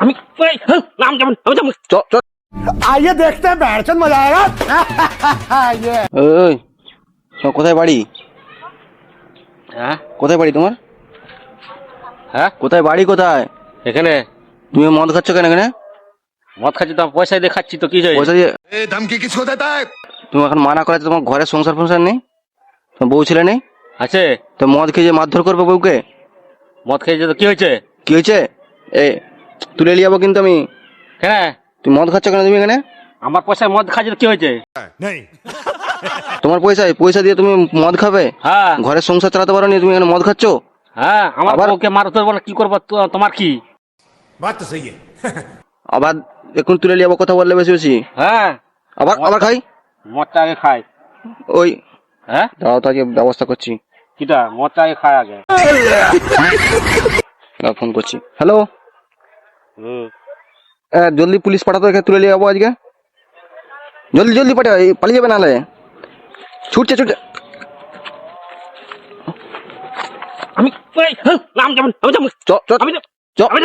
আমি নাম যেমন आइए देखते हैं बैठचंद मजा आएगा। ওই কোথায় বাড়ি? হ্যাঁ কোথায় বাড়ি তোমার? হ্যাঁ কোথায় বাড়ি কোথায়? এখানে তুমি মদ খাচ্ছ কেন এখানে? মদ খাচ্ছি তো পয়সা দিয়ে খাচ্ছি তো কি হয়েছে? পয়সা দিয়ে धमकी किसको देता है? তুমি এখন মানা করাতে তোমার ঘরে সংসার ফংসার নেই? তোমার বউ ছেলে নেই? আছে তো মদ খেয়ে যে মারধর করবে বউকে? মদ খেয়েছে তো কি হয়েছে? কি হয়েছে? এ তুলে নিয়ে যাবো কিন্তু আমি। কেন তুমি মদ খাচ্ছ কেন তুমি এখানে? আমার পয়সায় মদ খাচ্ছি তো কি হয়েছে? नहीं তোমার পয়সা দিয়ে তুমি মদ খাবে? হ্যাঁ ঘরের সংসার চালাতে পারো নি, তুমি এখানে মদ খাচ্ছ? হ্যাঁ আমার আবার- বউকে মারতে বলে কি করবো তোমার কি? बात तो सही है। আবার এখন তুলে নিয়ে যাবো কথা বললে বেশি বেশি। হ্যাঁ আবার আবার খাই মদটা আগে খাই। ওই হ্যাঁ দাও তো আজকে ব্যবস্থা করছি। কিটা মদটা আগে খাই আগে। দাও ফোন করছি। হ্যালো, হুম জলদি পুলিশ পাঠাতো, এখানে তুলে নিয়ে যাবো আজকে। জলদি জলদি পাঠা, পালিয়ে যাবে নাহলে। ছুটছে ছুটছে। আমি নাম যেমন চ চ আমি চ। আমি